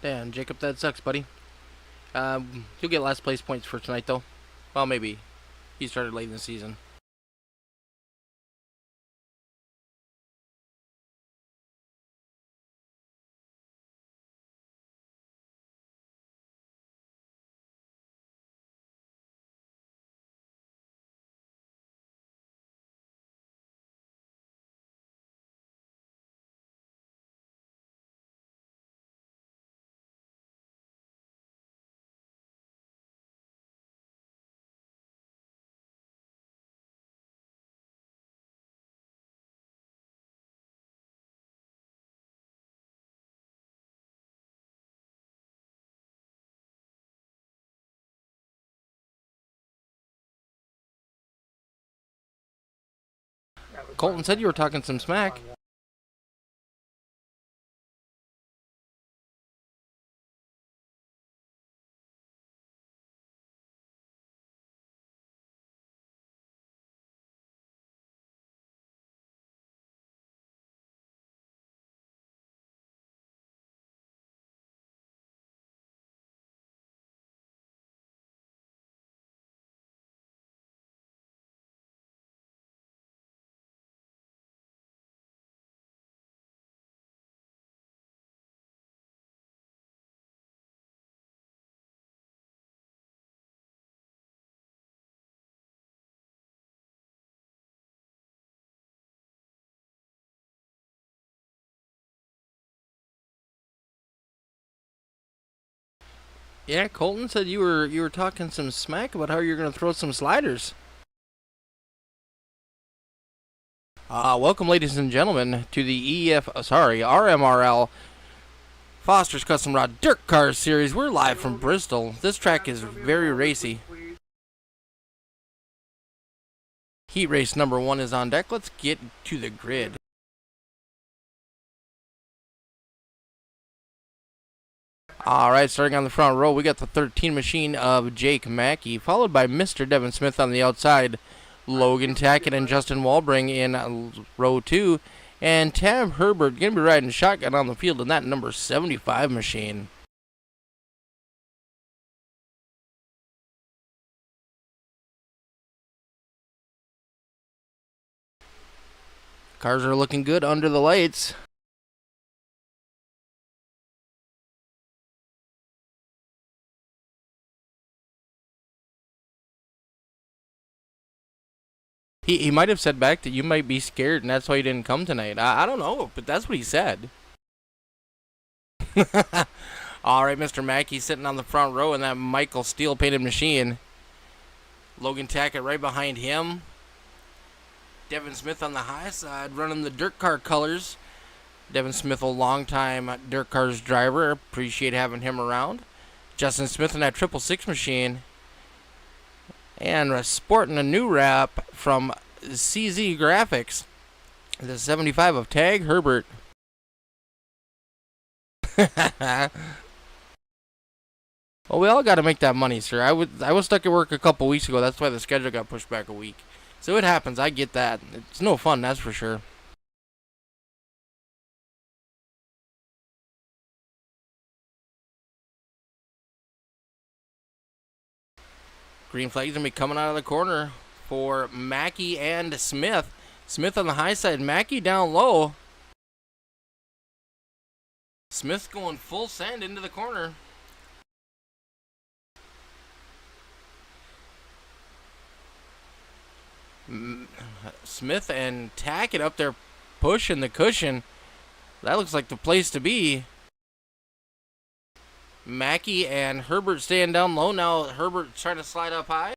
Damn, Jacob, that sucks, buddy. You'll get last place points for tonight, though. Well, maybe. He started late in the season. Colton said you were talking some smack. Yeah, Colton said you were talking some smack about how you're gonna throw some sliders. Welcome, ladies and gentlemen, to the RMRL Foster's Custom Rod Dirtkars series. We're live from Bristol. This track is very racy. Heat race number 1 is on deck. Let's get to the grid. Alright, starting on the front row, we got the 13 machine of Jake Mackey, followed by Mr. Devin Smith on the outside, Logan Tackett and Justin Walbring in row 2, and Tab Herbert going to be riding shotgun on the field in that number 75 machine. Cars are looking good under the lights. He might have said back that you might be scared and that's why he didn't come tonight. I don't know, but that's what he said. Alright, Mr. Mackey sitting on the front row in that Michael steel painted machine. Logan Tackett right behind him. Devin Smith on the high side running the dirt car colors. Devin Smith, a long-time dirt cars driver. Appreciate having him around. Justin Smith in that 666 machine. And sporting a new wrap from CZ Graphics, the 75 of Tag Herbert. Well, we all got to make that money, sir. I was stuck at work a couple weeks ago. That's why the schedule got pushed back a week. So it happens. I get that. It's no fun, that's for sure. Green flag's going to be coming out of the corner for Mackey and Smith. Smith on the high side, Mackey down low. Smith going full send into the corner. Smith and Tackett up there pushing the cushion. That looks like the place to be. Mackey and Herbert staying down low. Now Herbert trying to slide up high.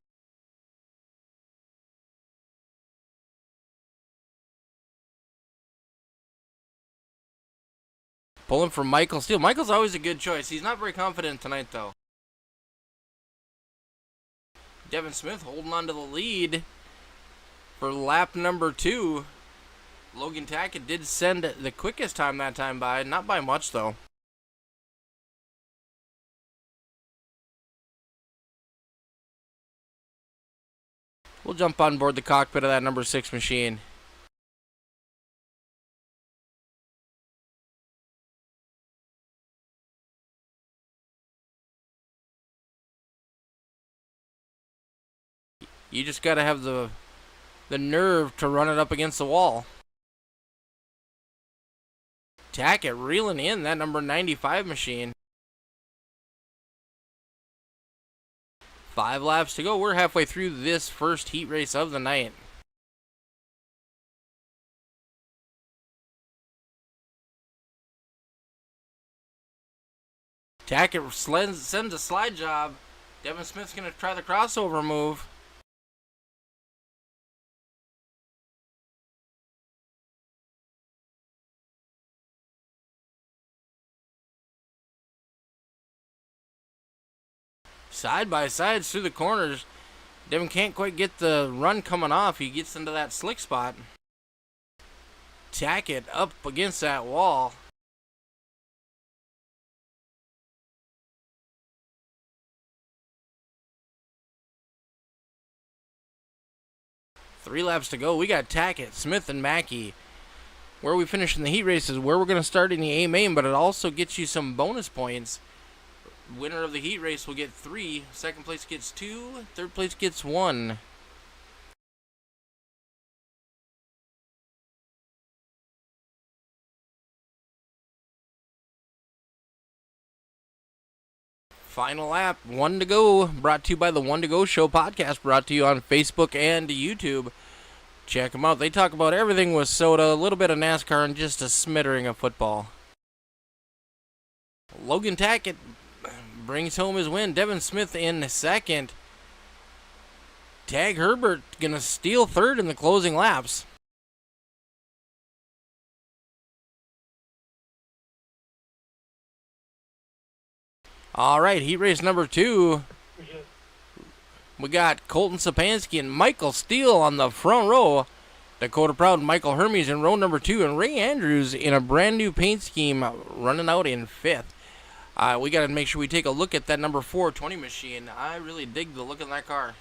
Pulling from Michael Steele. Michael's always a good choice. He's not very confident tonight, though. Devin Smith holding on to the lead for lap number 2. Logan Tackett did send the quickest time that time by. Not by much, though. We'll jump on board the cockpit of that number 6 machine. You just got to have the nerve to run it up against the wall. Tackett reeling in that number 95 machine. 5 laps to go. We're halfway through this first heat race of the night. Tackett sends a slide job. Devin Smith's going to try the crossover move. Side by sides through the corners. Devin can't quite get the run coming off. He gets into that slick spot. Tackett up against that wall. Three laps to go. We got Tackett, Smith, and Mackey. Where we finish in the heat race is where we're going to start in the A main, but it also gets you some bonus points. Winner of the heat race will get 3. Second place gets 2. Third place gets 1. Final lap, 1 to go. Brought to you by the 1 to Go Show podcast. Brought to you on Facebook and YouTube. Check them out. They talk about everything with soda, a little bit of NASCAR, and just a smattering of football. Logan Tackett brings home his win. Devin Smith in second. Tag Herbert gonna steal third in the closing laps. All right, heat race number 2. We got Colton Sapansky and Michael Steele on the front row. Dakota Proud and Michael Hermes in row number 2, and Ray Andrews in a brand new paint scheme running out in 5th. We got to make sure we take a look at that number 420 machine. I really dig the look of that car.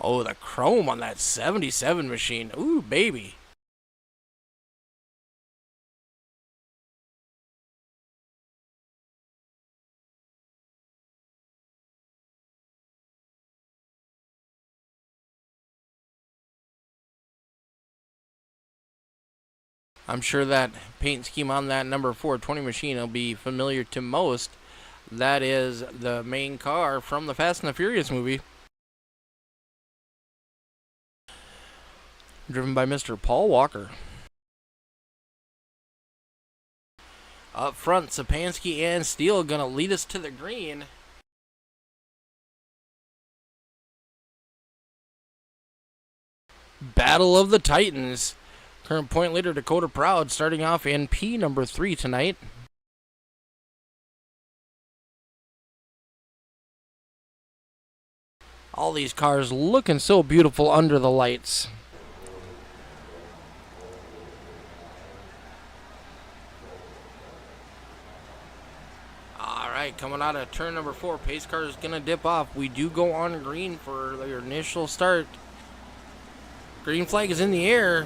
Oh, the chrome on that 77 machine. Ooh, baby. I'm sure that paint scheme on that number 420 machine will be familiar to most. That is the main car from the Fast and the Furious movie. Driven by Mr. Paul Walker. Up front, Sapansky and Steele gonna lead us to the green. Battle of the Titans. Current point leader Dakota Proud starting off in P number 3 tonight. All these cars looking so beautiful under the lights. Alright, coming out of turn number 4, pace car is going to dip off. We do go on green for your initial start. Green flag is in the air.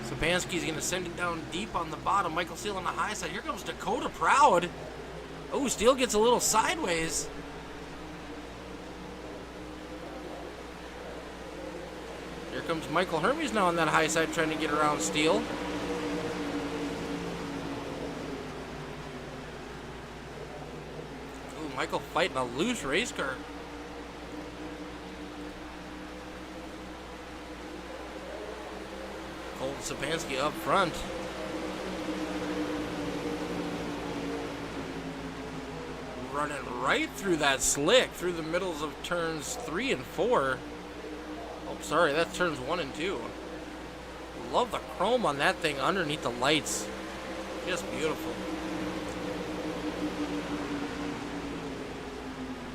Sapansky's going to send it down deep on the bottom. Michael Steele on the high side. Here comes Dakota Proud. Oh, Steele gets a little sideways. Here comes Michael Hermes now on that high side trying to get around Steele. Ooh, Michael fighting a loose race car. Colton Sapansky up front. Running right through that slick, through the middles of turns 3 and 4. Oh, sorry, that's turns 1 and 2. Love the chrome on that thing underneath the lights. Just beautiful.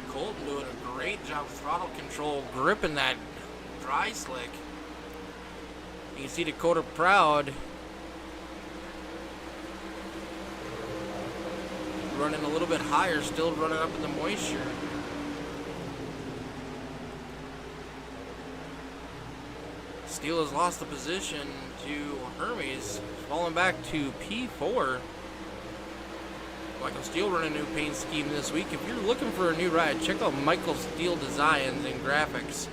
Colton doing a great job of throttle control, gripping that dry slick. You can see Dakota Proud running a little bit higher, still running up in the moisture. Steele has lost the position to Hermes, falling back to P4. Michael Steele running a new paint scheme this week. If you're looking for a new ride, check out Michael Steele Designs and Graphics.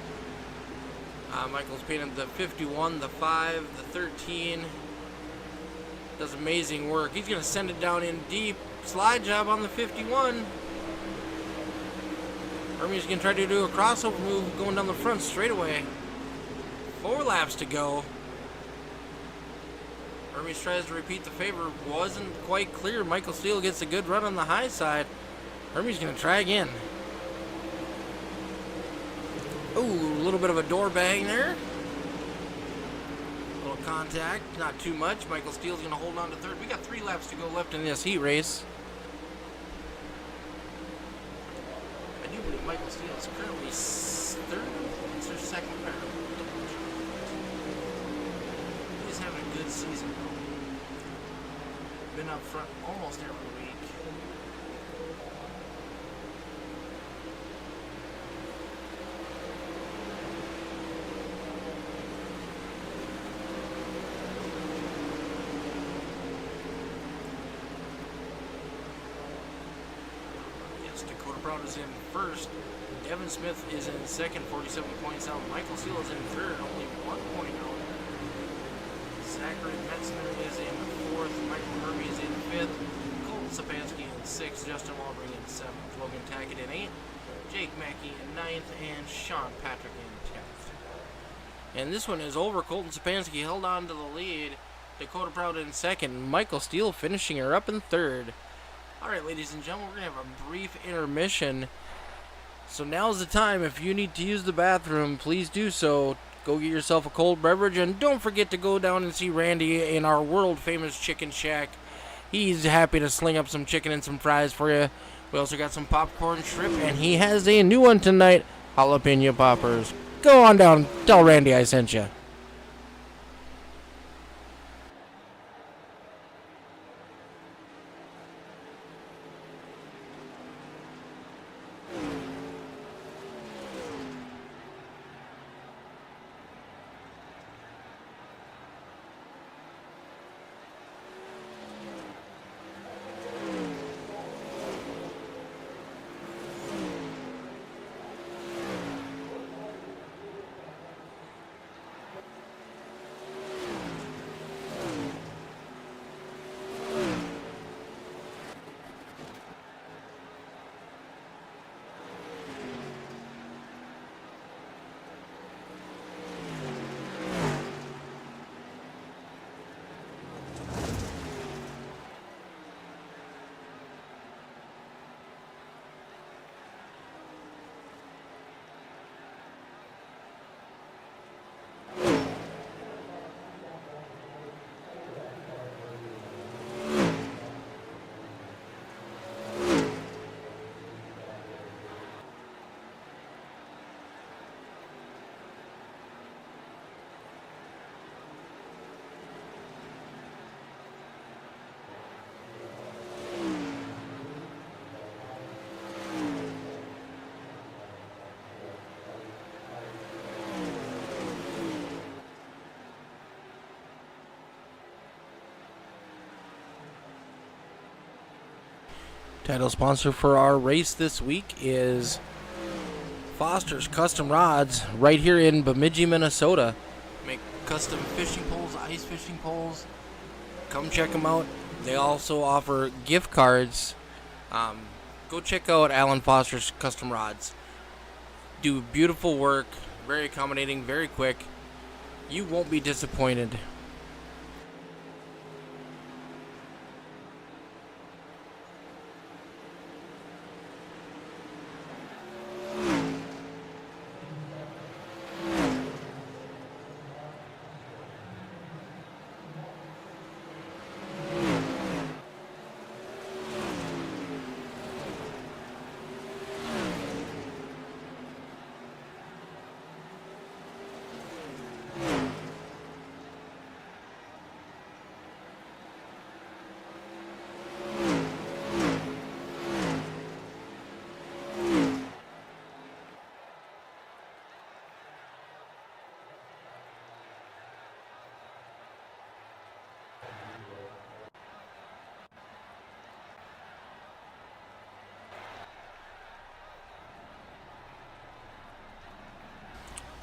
Michael's painted the 51, the 5, the 13. Does amazing work. He's going to send it down in deep. Slide job on the 51. Hermes going to try to do a crossover move going down the front straightaway. 4 laps to go. Hermes tries to repeat the favor. Wasn't quite clear. Michael Steele gets a good run on the high side. Hermes going to try again. Ooh, a little bit of a door bang there. A little contact, not too much. Michael Steele's going to hold on to third. We got 3 laps to go left in this heat race. I do believe Michael Steele is currently third points or second. He's having a good season, though. Been up front almost every week. Brown is in first. Devin Smith is in second, 47 points out. Michael Steele is in third, only 1 point out. Zachary Metzner is in fourth. Michael Hermes in fifth. Colton Sapansky in sixth. Justin Walbring in seventh. Logan Tackett in eighth. Jake Mackey in ninth. And Sean Patrick in 10th. And this one is over. Colton Sapansky held on to the lead. Dakota Proud in second. Michael Steele finishing her up in third. Alright, ladies and gentlemen, we're going to have a brief intermission. So now's the time. If you need to use the bathroom, please do so. Go get yourself a cold beverage. And don't forget to go down and see Randy in our world-famous chicken shack. He's happy to sling up some chicken and some fries for you. We also got some popcorn shrimp. And he has a new one tonight, jalapeno poppers. Go on down. Tell Randy I sent you. Title sponsor for our race this week is Foster's Custom Rods right here in Bemidji, Minnesota. Make custom fishing poles, ice fishing poles. Come check them out. They also offer gift cards. Go check out Alan Foster's Custom Rods. Do beautiful work, very accommodating, very quick. You won't be disappointed.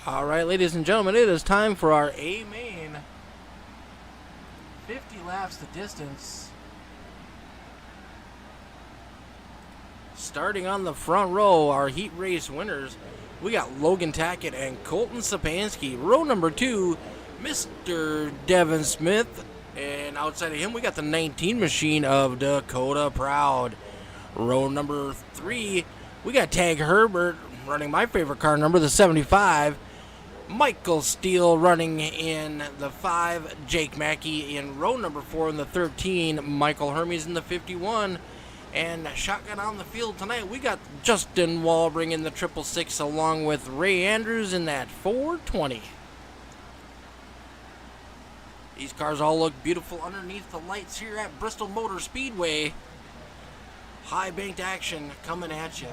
Alright, ladies and gentlemen, it is time for our A main. 50 laps the distance. Starting on the front row, our heat race winners, we got Logan Tackett and Colton Sapansky. Row number 2, Mr. Devin Smith. And outside of him, we got the 19 machine of Dakota Proud. Row number 3, we got Tag Herbert running my favorite car number, the 75. Michael Steele running in the 5. Jake Mackey in row number 4 in the 13. Michael Hermes in the 51. And shotgun on the field tonight, we got Justin Walbring in the 666 along with Ray Andrews in that 420. These cars all look beautiful underneath the lights here at Bristol Motor Speedway. High banked action coming at you.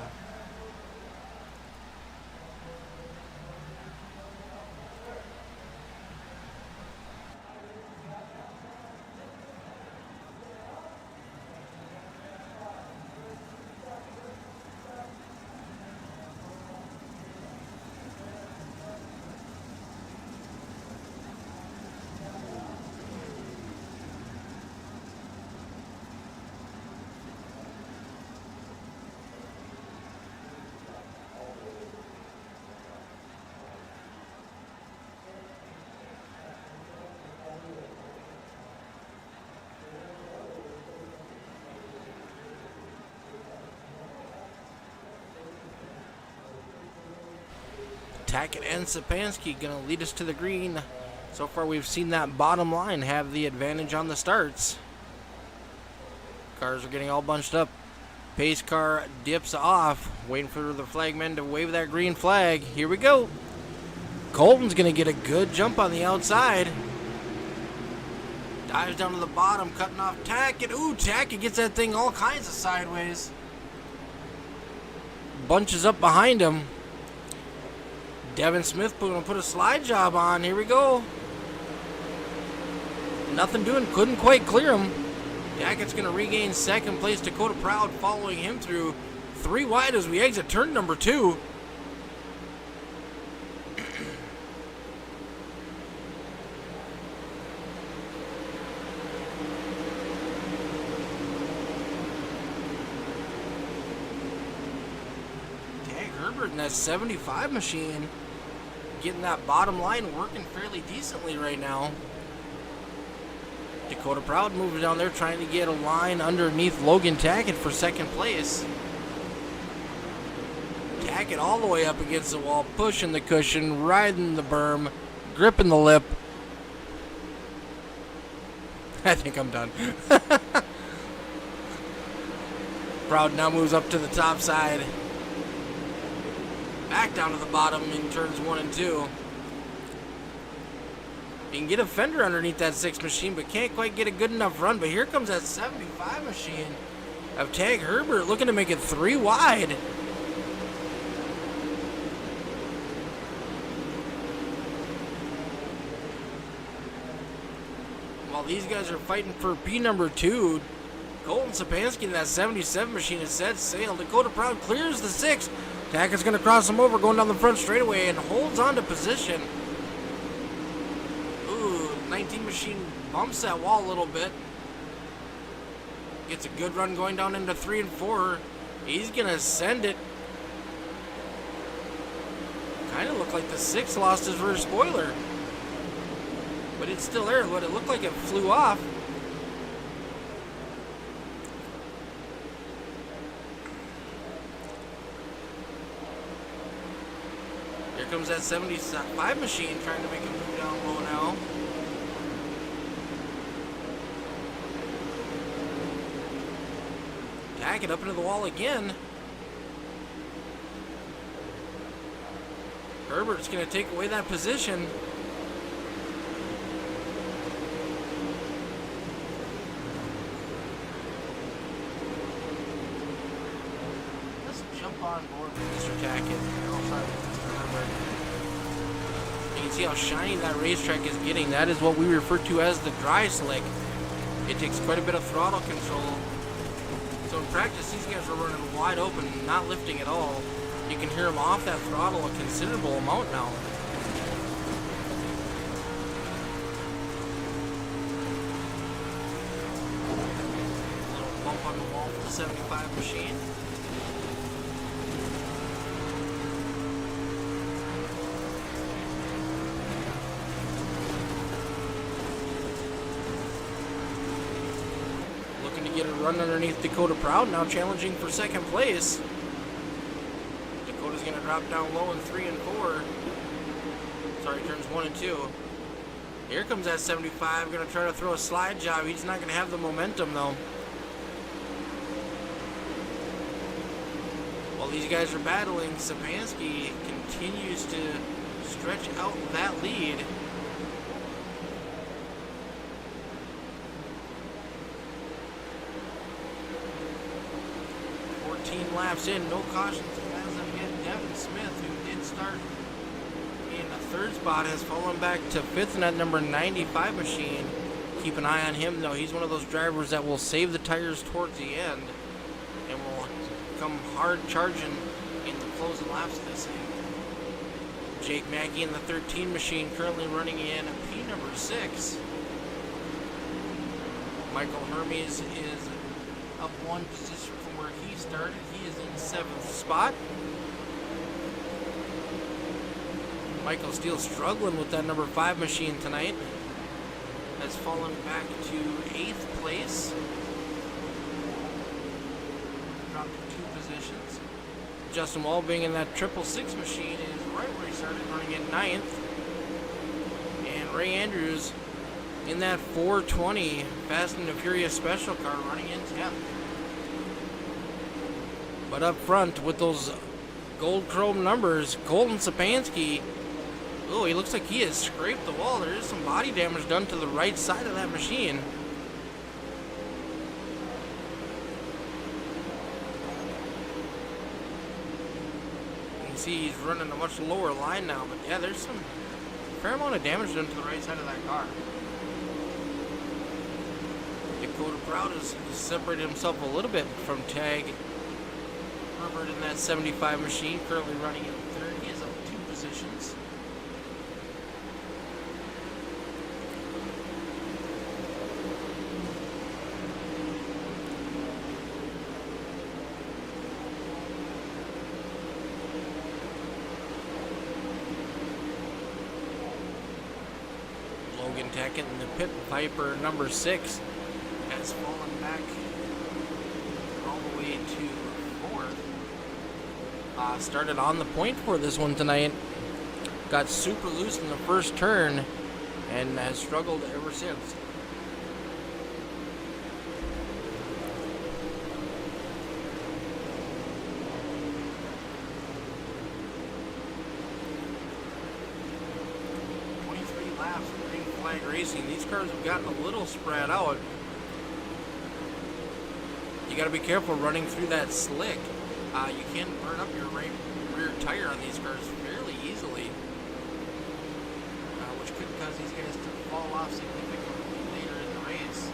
Tackett and Sapansky going to lead us to the green. So far we've seen that bottom line have the advantage on the starts. Cars are getting all bunched up. Pace car dips off, waiting for the flagmen to wave that green flag. Here we go. Colton's going to get a good jump on the outside. Dives down to the bottom, cutting off Tackett. Ooh, Tackett gets that thing all kinds of sideways. Bunches up behind him. Devin Smith going to put a slide job on. Here we go. Nothing doing. Couldn't quite clear him. Tackett's going to regain second place. Dakota Proud following him through 3 wide as we exit turn number 2. Tag Herbert in that 75 machine. Getting that bottom line working fairly decently right now. Dakota Proud moves down there trying to get a line underneath Logan Tackett for second place. Tackett all the way up against the wall, pushing the cushion, riding the berm, gripping the lip. I think I'm done. Proud now moves up to the top side. Back down to the bottom in turns 1 and 2. You can get a fender underneath that 6 machine, but can't quite get a good enough run. But here comes that 75 machine of Tag Herbert looking to make it 3 wide. While these guys are fighting for P number 2, Colton Sapansky in that 77 machine has set sail. Dakota Proud clears the 6. Tackett's going to cross him over, going down the front straightaway, and holds on to position. Ooh, 19 machine bumps that wall a little bit. Gets a good run going down into 3 and 4. He's going to send it. Kind of looked like the 6 lost his rear spoiler. But it's still there, but it looked like it flew off. Here comes that 75 machine trying to make a move down low now. Tackett up into the wall again. Herbert's going to take away that position. Let's jump on board with Mr. Tackett. Oh, sorry, Mr. Herbert. You can see how shiny that racetrack is getting. That is what we refer to as the dry slick. It takes quite a bit of throttle control. So in practice, these guys are running wide open, not lifting at all. You can hear them off that throttle a considerable amount now. up on the wall for the 75 machine. Looking to get a run underneath Dakota Proud, now challenging for second place. Dakota's going to drop down low in 3 and 4. Sorry, turns 1 and 2. Here comes that 75, going to try to throw a slide job. He's not going to have the momentum though. While these guys are battling, Sapansky continues to stretch out that lead. Laps in, no cautions as of yet. Devin Smith, who did start in the third spot, has fallen back to fifth in that number 95 machine. Keep an eye on him though. He's one of those drivers that will save the tires towards the end and will come hard charging in the closing laps of this thing. Jake Mackey in the 13 machine, currently running in P number 6. Michael Hermes is up one position from where he started. He is in 7th spot. Michael Steele struggling with that number 5 machine tonight. Has fallen back to 8th place. Dropped 2 positions. Justin Wall being in that 666 machine is right where he started, running in 9th. And Ray Andrews in that 420 Fast and the Furious special car, running in 10th. But up front with those gold chrome numbers, Colton Sapansky, oh, he looks like he has scraped the wall. There is some body damage done to the right side of that machine. You can see he's running a much lower line now, but yeah, there's some fair amount of damage done to the right side of that car. Dakota Proud has separated himself a little bit from tag. Herbert in that 75 machine, currently running in 3rd. He is up 2 positions. Logan Tackett in the pit. Viper number 6 has fallen back all the way to 4th. Started on the point for this one tonight. Got super loose in the first turn and has struggled ever since. Laps of green flag racing. These cars have gotten a little spread out. You got to be careful running through that slick. You can burn up your rear tire on these cars fairly easily, which could cause these guys to fall off significantly later in the race.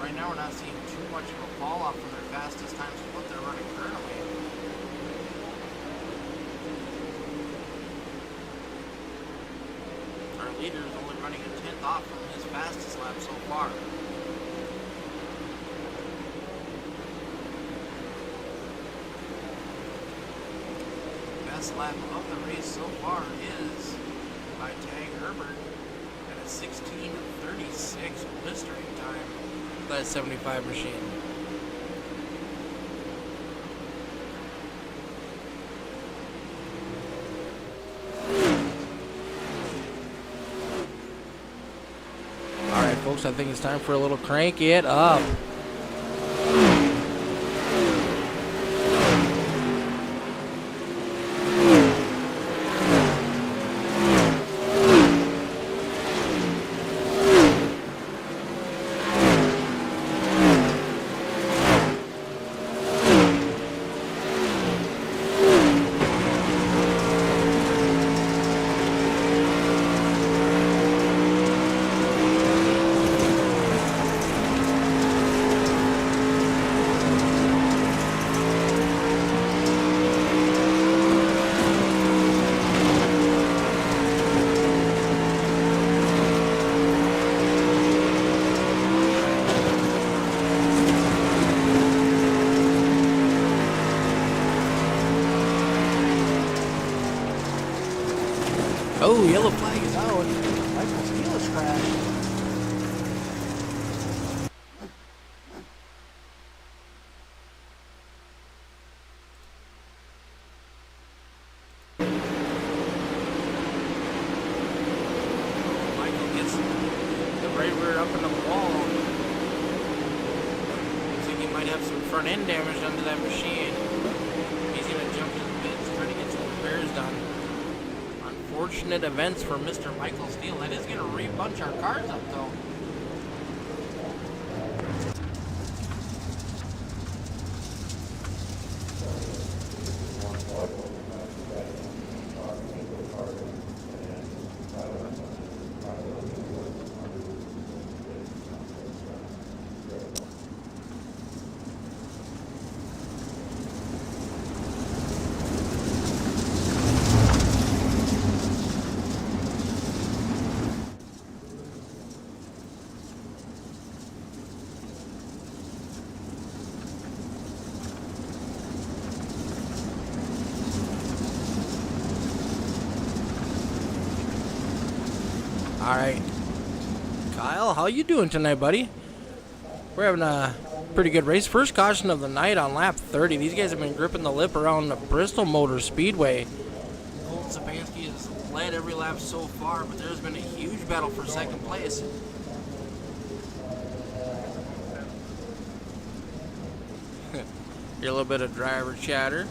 Right now we're not seeing too much of a fall off from their fastest times of what they're running currently. Our leader is only running a 10th off from his fastest lap so far. Best lap of the race so far is by Tag Herbert at a 16:36 blistering time. That 75 machine. Alright folks, I think it's time for a little crank it up. out. Michael Steele is crashed. Michael gets the right rear up into the wall. Looks like he might have some front end damage under that machine. He's going to jump to the pits, try to get some repairs done. Unfortunate events for Mr. Michael Steele. That is going to re-bunch our cars up, though. Alright, Kyle, how you doing tonight, buddy? We're having a pretty good race. First caution of the night on lap 30. These guys have been gripping the lip around the Bristol Motor Speedway. Colton Sapansky has led every lap so far, but there's been a huge battle for second place. Hear a little bit of driver chatter.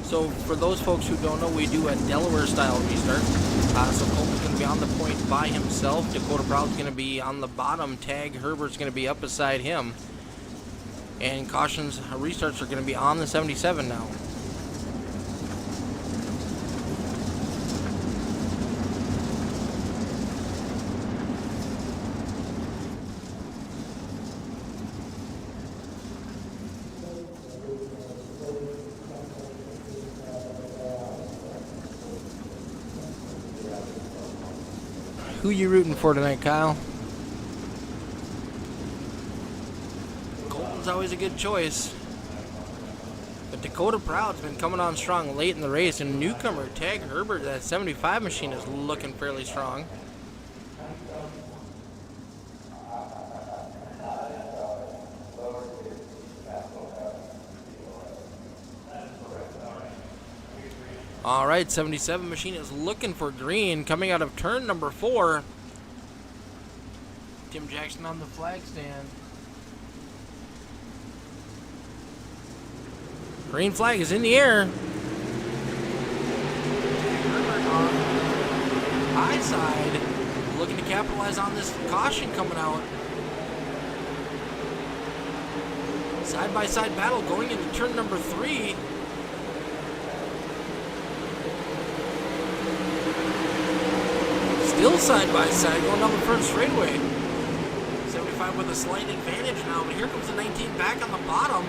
So for those folks who don't know, we do a Delaware-style restart. So Colton's going to be on the point by himself. Dakota Proud's going to be on the bottom. Tag Herbert's going to be up beside him. And cautions, restarts are going to be on the 77 now. Who you rooting for tonight, Kyle? Colton's always a good choice. But Dakota Proud's been coming on strong late in the race, and newcomer Tag Herbert, that 75 machine, is looking fairly strong. Alright, 77 machine is looking for green, coming out of turn number 4. Tim Jackson on the flag stand. Green flag is in the air. High side, looking to capitalize on this caution coming out. Side-by-side battle going into turn number 3. Still side-by-side going down the front straightaway. 75 with a slight advantage now, but here comes the 19 back on the bottom.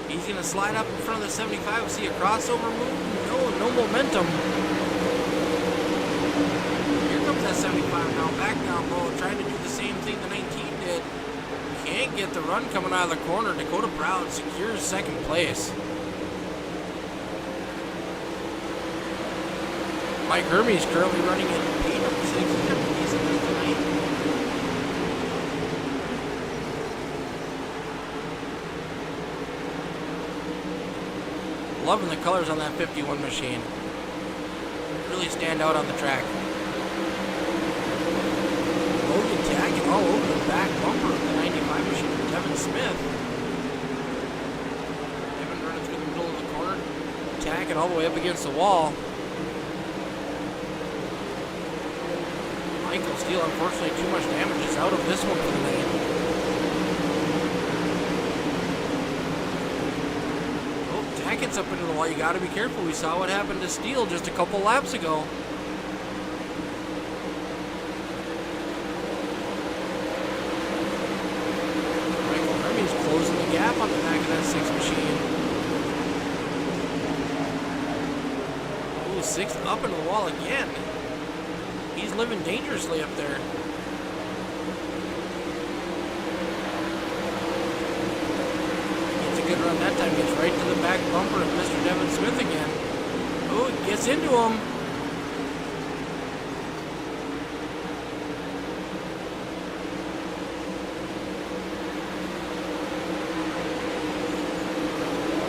He's going to slide up in front of the 75. See a crossover move? No momentum. Here comes that 75 now, back down low, trying to do the same thing the 19 did. Can't get the run coming out of the corner. Dakota Proud secures second place. Mike Hermes currently running in P number 6. He's having a decent night tonight. Loving the colors on that 51 machine. Really stand out on the track. Logan tagging all over the back bumper of the 95 machine for Devin Smith. Devin running through the middle of the corner. Tagging all the way up against the wall. Michael Steele, unfortunately, too much damage is out of this one for the night. Oh, Tackett's up into the wall. You got to be careful. We saw what happened to Steele just a couple laps ago. Michael Hermes closing the gap on the back of that 6 machine. Ooh, 6 up into the wall again. He's living dangerously up there. It's a good run that time. Gets right to the back bumper of Mr. Devin Smith again. Oh, it gets into him.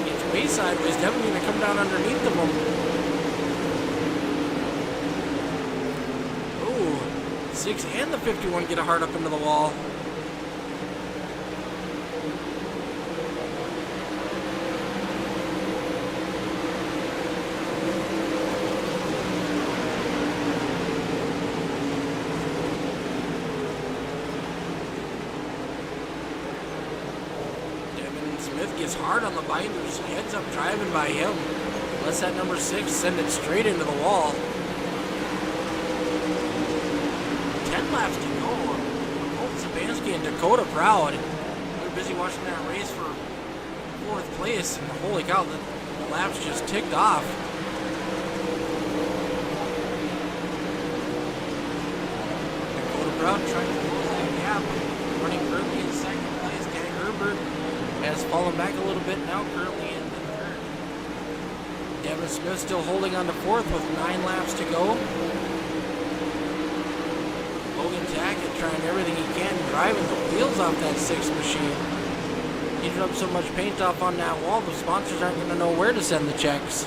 Gets way sideways. Devin going to come down underneath of him. Oh, 6 and the 51 get a hard up into the wall. Smith gets hard on the binders, heads up driving by him. Lets that number 6 send it straight into the wall. 10 laps to go. Colton Sabansky and Dakota Proud. They're busy watching that race for 4th place, and holy cow, the laps just ticked off. Dakota Proud trying to close that gap. Running currently in 2nd place. Dan Herbert has fallen back a little bit now, currently in the 3rd. Devin Smith still holding on to 4th with 9 laps to go. Logan Tackett trying everything he can, driving the wheels off that 6 machine. Heated up so much paint off on that wall, the sponsors aren't going to know where to send the checks.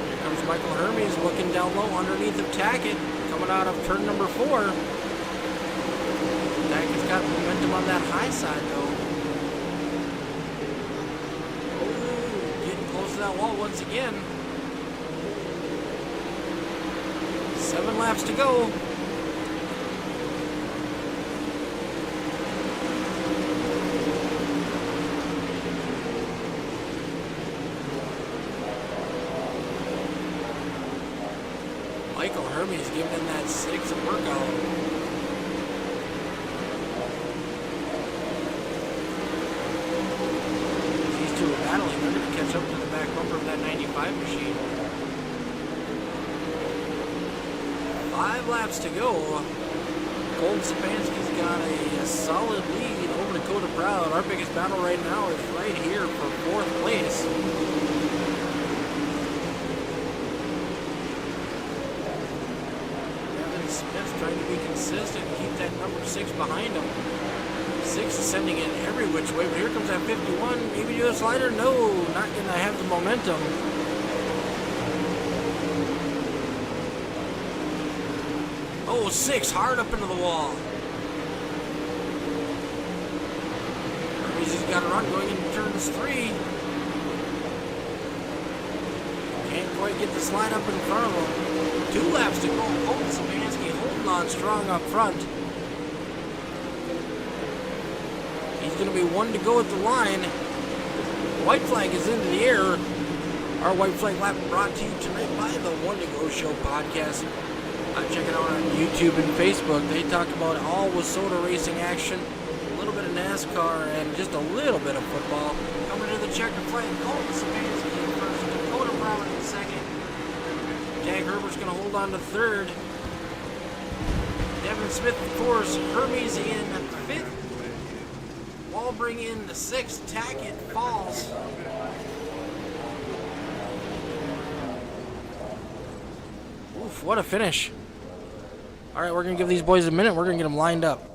Here comes Michael Hermes looking down low underneath of Tackett, coming out of turn number 4. Tackett's got momentum on that high side, though. Oh, getting close to that wall once again. 7 laps to go. Michael Hermes giving that 6 a workout. Battling, they're going to catch up to the back bumper of that 95 machine. 5 laps to go. Colton Sabansky's got a solid lead over Dakota Proud. Our biggest battle right now is right here for 4th place. Devin Smith trying to be consistent and keep that number 6 behind him. 6 is sending it every which way, but here comes that 51. Maybe do a slider? No, not going to have the momentum. Oh, 6 hard up into the wall. Hermes has got a run going into turns 3. Can't quite get the slide up in front of him. 2 laps to go. Colton Sabansky holding on strong up front. He's going to be 1 to go at the line. White flag is into the air. Our white flag lap brought to you tonight by the One to Go Show podcast. Check it out on YouTube and Facebook. They talk about all WISSOTA racing action, a little bit of NASCAR, and just a little bit of football. Coming to the checkered flag, Colton Sabansky in first, Dakota Proud in second. Jag Herbert's going to hold on to 3rd. Devin Smith in 4th. Hermes in 5th. Walbring in the 6th. Tackett falls. Oof, what a finish. All right, we're going to give these boys a minute. We're going to get them lined up.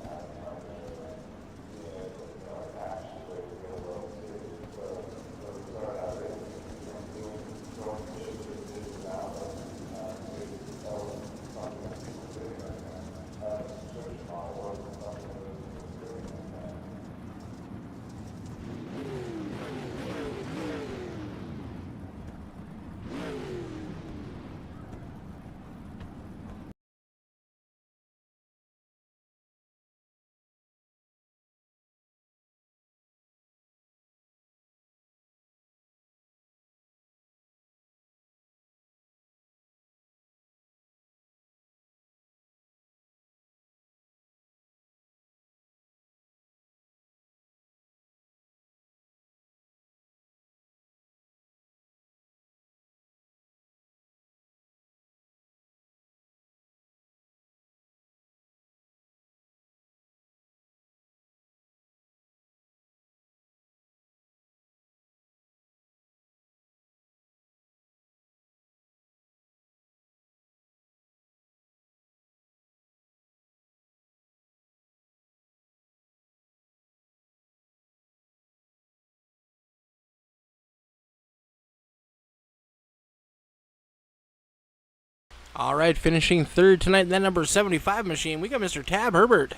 All right, finishing third tonight, that number 75 machine, we got Mr. Tab Herbert.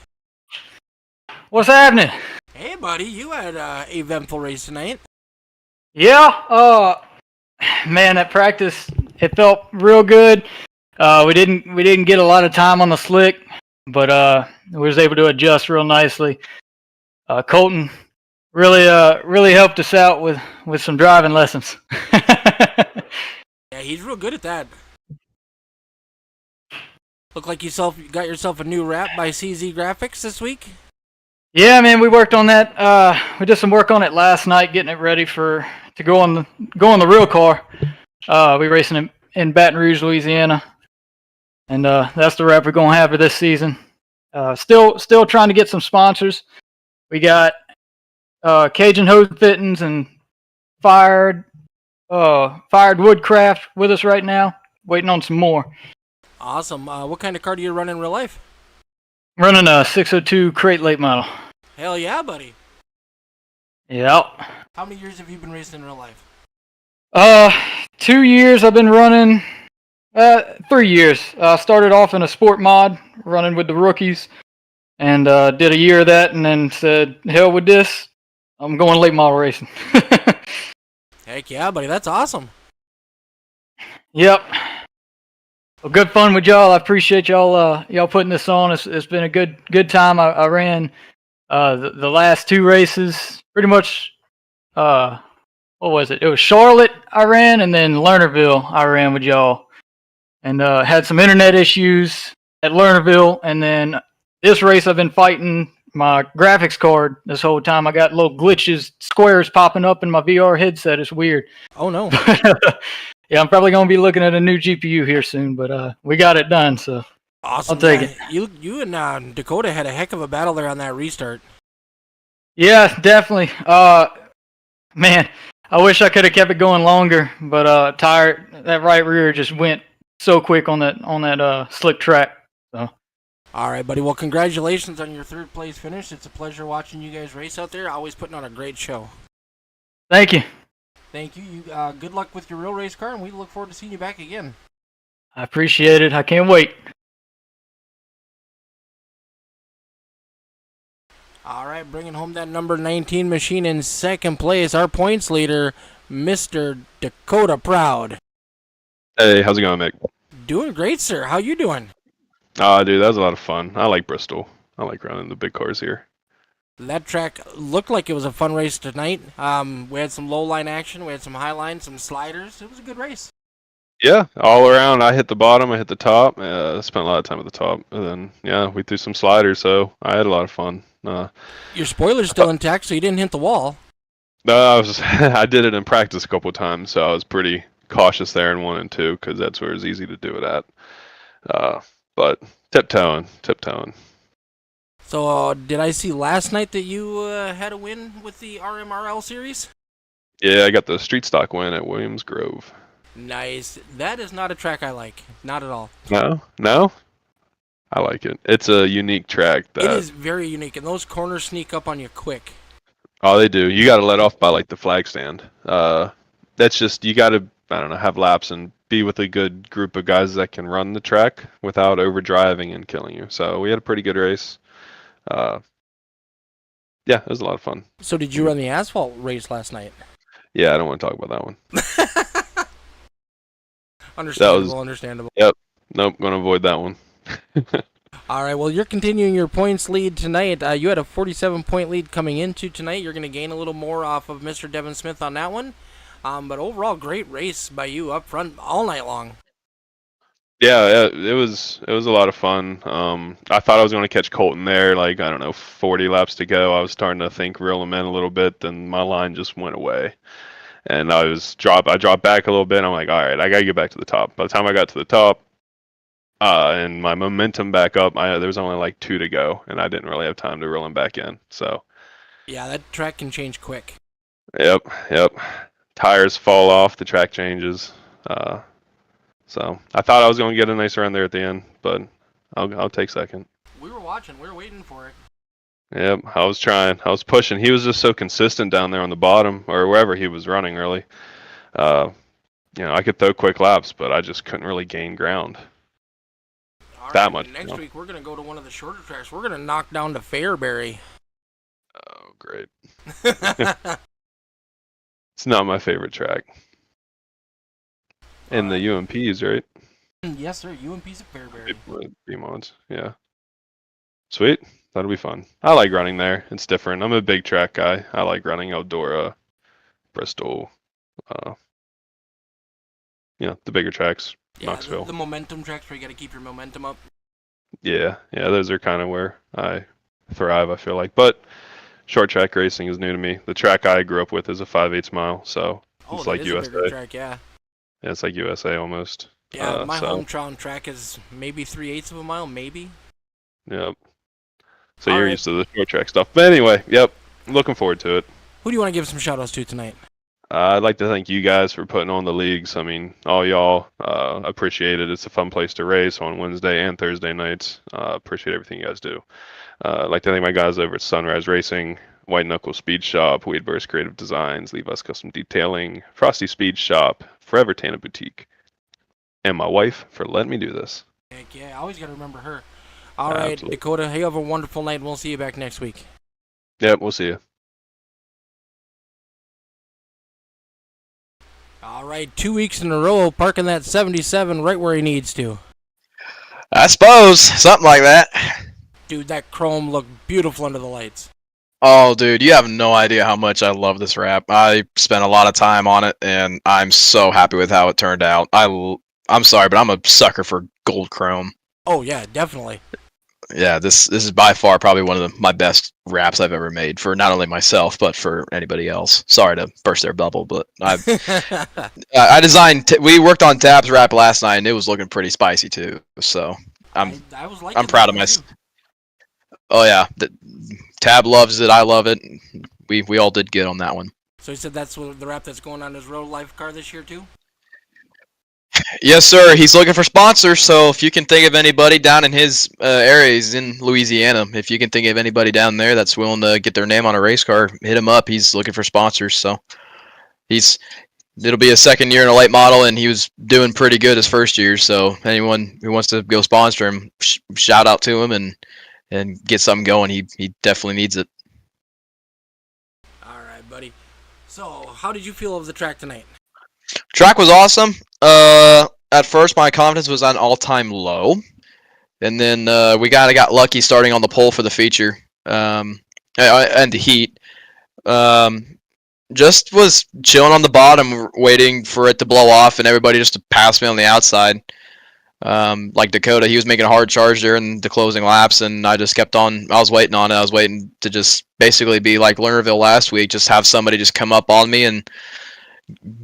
What's happening? Hey, buddy, you had an eventful race tonight. Yeah, man, that practice, it felt real good. We didn't get a lot of time on the slick, but we was able to adjust real nicely. Colton really helped us out with some driving lessons. Yeah, he's real good at that. Look like you got yourself a new wrap by CZ Graphics this week. Yeah, man, we worked on that. We did some work on it last night, getting it ready to go on the real car. We racing in Baton Rouge, Louisiana, and that's the wrap we're gonna have for this season. Still trying to get some sponsors. We got Cajun Hose Fittings and Fired Woodcraft with us right now. Waiting on some more. Awesome. What kind of car do you run in real life? Running a 602 crate late model. Hell yeah, buddy. Yep. How many years have you been racing in real life? 2 years I've been running. 3 years. Started off in a sport mod, running with the rookies, and did a year of that, and then said, hell with this, I'm going late model racing. Heck yeah, buddy. That's awesome. Yep. Well, good fun with y'all. I appreciate y'all putting this on. It's been a good time. I ran the last 2 races. Pretty much, what was it? It was Charlotte I ran, and then Lernerville I ran with y'all. And had some internet issues at Lernerville, and then this race I've been fighting my graphics card this whole time. I got little glitches, squares popping up in my VR headset. It's weird. Oh no. Yeah, I'm probably going to be looking at a new GPU here soon, but we got it done, so awesome. I'll take it. You and Dakota had a heck of a battle there on that restart. Yeah, definitely. Man, I wish I could have kept it going longer, but that right rear just went so quick on that slick track. So. All right, buddy. Well, congratulations on your 3rd place finish. It's a pleasure watching you guys race out there. Always putting on a great show. Thank you. Thank you. Good luck with your real race car, and we look forward to seeing you back again. I appreciate it. I can't wait. All right, bringing home that number 19 machine in 2nd place, our points leader, Mr. Dakota Proud. Hey, how's it going, Mick? Doing great, sir. How you doing? Dude, that was a lot of fun. I like Bristol. I like running the big cars here. That track looked like it was a fun race tonight. We had some low line action, we had some high line, some sliders. It was a good race. Yeah, all around. I hit the bottom, I hit the top. I spent a lot of time at the top, and then yeah, we threw some sliders, so I had a lot of fun. Your spoiler's still intact, so you didn't hit the wall. No, I did it in practice a couple of times, so I was pretty cautious there in 1 and 2 because that's where it's easy to do it at. But tiptoeing. So, did I see last night that you had a win with the RMRL series? Yeah, I got the street stock win at Williams Grove. Nice. That is not a track I like. Not at all. No? I like it. It's a unique track. It is very unique, and those corners sneak up on you quick. Oh, they do. You got to let off by like the flag stand. That's just, you got to, I don't know, have laps and be with a good group of guys that can run the track without overdriving and killing you. So we had a pretty good race. Yeah, it was a lot of fun. So did you run the asphalt race last night? Yeah, I don't want to talk about that one. Understandable. Yep. Nope, going to avoid that one. All right, well, you're continuing your points lead tonight. You had a 47-point lead coming into tonight. You're going to gain a little more off of Mr. Devin Smith on that one. But overall, great race by you up front all night long. Yeah, it was a lot of fun. I thought I was going to catch Colton there, like, I don't know, 40 laps to go. I was starting to think reel him in a little bit, then my line just went away. And I dropped back a little bit. I'm like, all right, I got to get back to the top. By the time I got to the top, and my momentum back up, there was only like 2 to go, and I didn't really have time to reel him back in. So, yeah, that track can change quick. Yep. Tires fall off, the track changes. So I thought I was going to get a nice run there at the end, but I'll take second. We were watching. We were waiting for it. Yep, I was trying. I was pushing. He was just so consistent down there on the bottom, or wherever he was running, really. I could throw quick laps, but I just couldn't really gain ground. All that right, much. next week we're gonna go to one of the shorter tracks. We're gonna knock down to Fairbury. Oh, great. It's not my favorite track. And the UMPs, right? Yes, sir. UMP's at Fairbury. B-mods, yeah. Sweet. That'll be fun. I like running there. It's different. I'm a big track guy. I like running Eldora, Bristol, the bigger tracks, Yeah, Knoxville. the momentum tracks where you got to keep your momentum up. Yeah, those are kind of where I thrive, I feel like. But short track racing is new to me. The track I grew up with is a 5/8 mile, so it's like that is USA. a bigger track, yeah. Yeah, it's like USA almost. Yeah, my hometown track is maybe 3/8 of a mile, maybe. Yep. So you're used to the short track stuff. But anyway, yep, looking forward to it. Who do you want to give some shout-outs to tonight? I'd like to thank you guys for putting on the leagues. I mean, all y'all appreciate it. It's a fun place to race on Wednesday and Thursday nights. Appreciate everything you guys do. I'd like to thank my guys over at Sunrise Racing, White Knuckle Speed Shop, Weedburst Creative Designs, Leave Us Custom Detailing, Frosty Speed Shop, Forever Tana Boutique, and my wife for letting me do this. Heck yeah, I always got to remember her. All right, absolutely. Dakota, you have a wonderful night, and we'll see you back next week. Yep, we'll see you. All right, 2 weeks in a row, parking that 77 right where he needs to. I suppose, something like that. Dude, that chrome looked beautiful under the lights. Oh, dude, you have no idea how much I love this wrap. I spent a lot of time on it, and I'm so happy with how it turned out. I'm sorry, but I'm a sucker for gold chrome. Oh, yeah, definitely. Yeah, this is by far probably one of my best wraps I've ever made for not only myself, but for anybody else. Sorry to burst their bubble, but I designed, we worked on Tab's wrap last night, and it was looking pretty spicy, too. So I'm proud of myself. Oh, yeah. Tab loves it. I love it. We all did good on that one. So you said that's the wrap that's going on his road life car this year, too? Yes, sir. He's looking for sponsors, so if you can think of anybody down in his area, he's in Louisiana. If you can think of anybody down there that's willing to get their name on a race car, hit him up. He's looking for sponsors, so it'll be his second year in a late model, and he was doing pretty good his first year. So anyone who wants to go sponsor him, shout out to him and get something going. He definitely needs it. All right, buddy. So how did you feel of the track tonight? Track was awesome. At first, my confidence was on all-time low, and then we kind of got lucky starting on the pole for the feature and the heat. Just was chilling on the bottom, waiting for it to blow off, and everybody just to pass me on the outside. Like Dakota, he was making a hard charge during the closing laps, and I just kept on. I was waiting on it. I was waiting to just basically be like Lernerville last week, just have somebody just come up on me and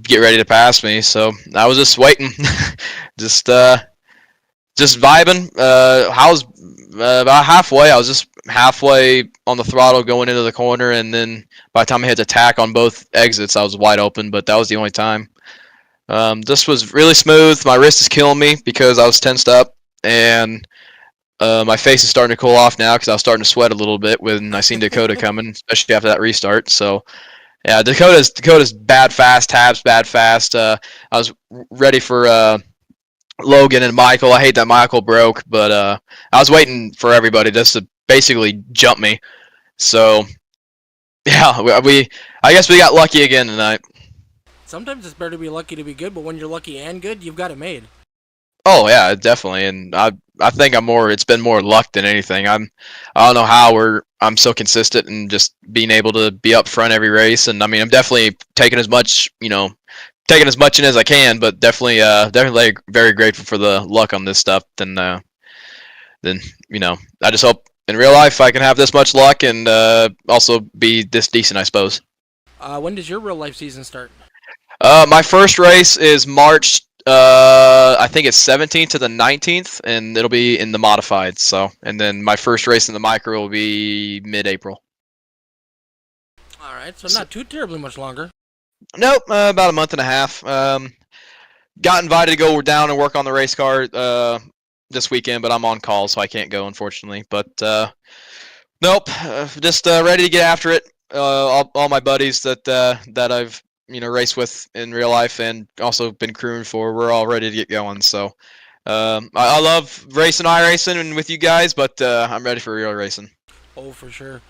get ready to pass me. So I was just waiting, just vibing. I was about halfway. I was just halfway on the throttle going into the corner, and then by the time I hit the tack on both exits, I was wide open. But that was the only time. This was really smooth. My wrist is killing me because I was tensed up, and my face is starting to cool off now because I was starting to sweat a little bit when I seen Dakota coming, especially after that restart. So. Yeah, Dakota's bad fast, Tab's bad fast. I was ready for Logan and Michael. I hate that Michael broke, but I was waiting for everybody just to basically jump me. So, yeah, I guess we got lucky again tonight. Sometimes it's better to be lucky to be good, but when you're lucky and good, you've got it made. Oh yeah, definitely, and I think it's been more luck than anything. I don't know how I'm so consistent and just being able to be up front every race, and I mean I'm definitely taking as much in as I can, but definitely very grateful for the luck on this stuff. Then I just hope in real life I can have this much luck and also be this decent, I suppose. When does your real life season start? My first race is March. I think it's 17th to the 19th, and it'll be in the modified. So, and then my first race in the micro will be mid-April. All right, so not too terribly much longer. Nope, about a month and a half. Got invited to go down and work on the race car this weekend, but I'm on call, so I can't go, unfortunately. But nope, just ready to get after it. All my buddies that I've raced with in real life and also been crewing for, we're all ready to get going. So I love racing, iRacing, and with you guys, but I'm ready for real racing. Oh, for sure.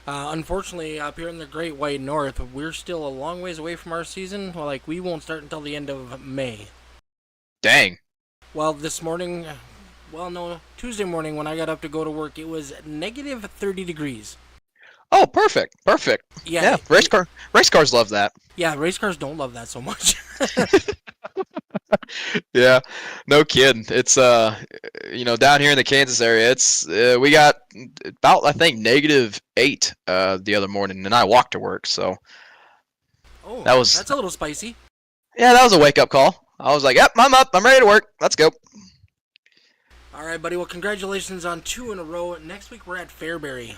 Unfortunately, up here in the Great White North, we're still a long ways away from our season. Well, like, we won't start until the end of May. Dang. Well, this morning, well, no, Tuesday morning when I got up to go to work, it was negative 30 degrees. Oh, perfect. Yeah, race cars love that. Yeah, race cars don't love that so much. Yeah, no kidding. It's down here in the Kansas area, it's we got about, I think, -8 the other morning, and I walked to work. So Oh, that's a little spicy. yeah, that was a wake up call. I was like, yep, I'm up. I'm ready to work. Let's go. All right, buddy. Well, congratulations on 2 in a row. Next week we're at Fairbury.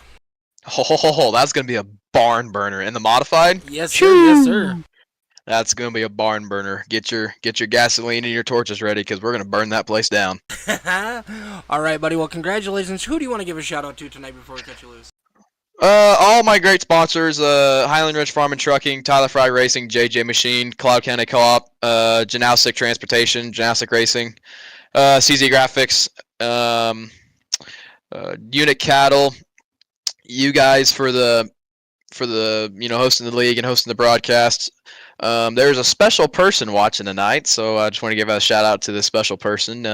Oh, that's gonna be a barn burner in the modified. Yes, sir. Yes, sir. That's gonna be a barn burner. Get your gasoline and your torches ready, because we're gonna burn that place down. All right, buddy. Well, congratulations. Who do you want to give a shout out to tonight before we cut you loose? All my great sponsors: Highland Ridge Farm and Trucking, Tyler Fry Racing, JJ Machine, Cloud County Co-op, Janausic Transportation, Janausic Racing, CZ Graphics, Unit Cattle. You guys for the hosting the league and hosting the broadcast. There's a special person watching tonight, so I just want to give a shout out to this special person.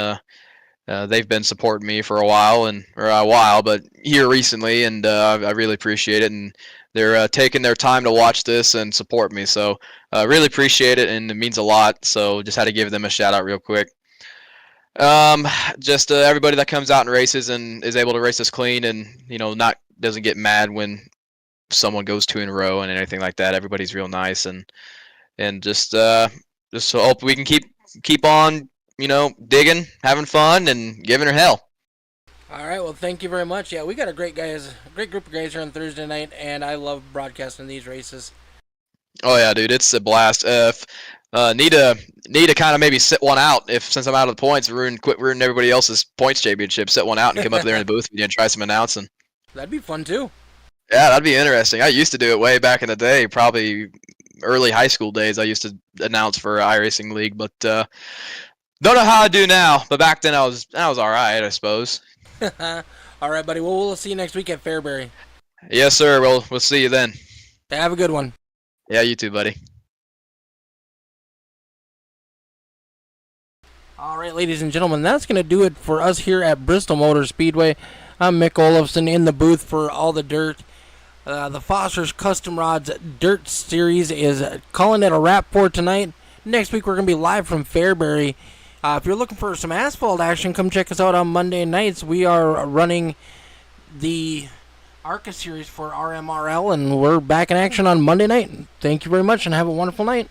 They've been supporting me for a while, but here recently, and I really appreciate it. And they're taking their time to watch this and support me, so I really appreciate it, and it means a lot. So just had to give them a shout out real quick. Just everybody that comes out and races and is able to race us clean, and doesn't get mad when someone goes 2 in a row and anything like that. Everybody's real nice, and just hope we can keep on digging, having fun, and giving her hell. All right. Well, thank you very much. Yeah, we got a great group of guys here on Thursday night, and I love broadcasting these races. Oh yeah, dude, it's a blast. Need to kind of maybe sit one out since I'm out of the points, quit ruining everybody else's points championship. Sit one out and come up there in the booth and try some announcing. That'd be fun too. Yeah, that'd be interesting. I used to do it way back in the day, probably early high school days. I used to announce for iRacing League, but don't know how I do now. But back then I was all right, I suppose. All right, buddy. Well, we'll see you next week at Fairbury. Yes, sir. We'll see you then. Have a good one. Yeah, you too, buddy. All right, ladies and gentlemen, that's going to do it for us here at Bristol Motor Speedway. I'm Mick Olofsson in the booth for all the dirt. The Foster's Custom Rods Dirt Series is calling it a wrap for tonight. Next week, we're going to be live from Fairbury. If you're looking for some asphalt action, come check us out on Monday nights. We are running the ARCA series for RMRL, and we're back in action on Monday night. Thank you very much, and have a wonderful night.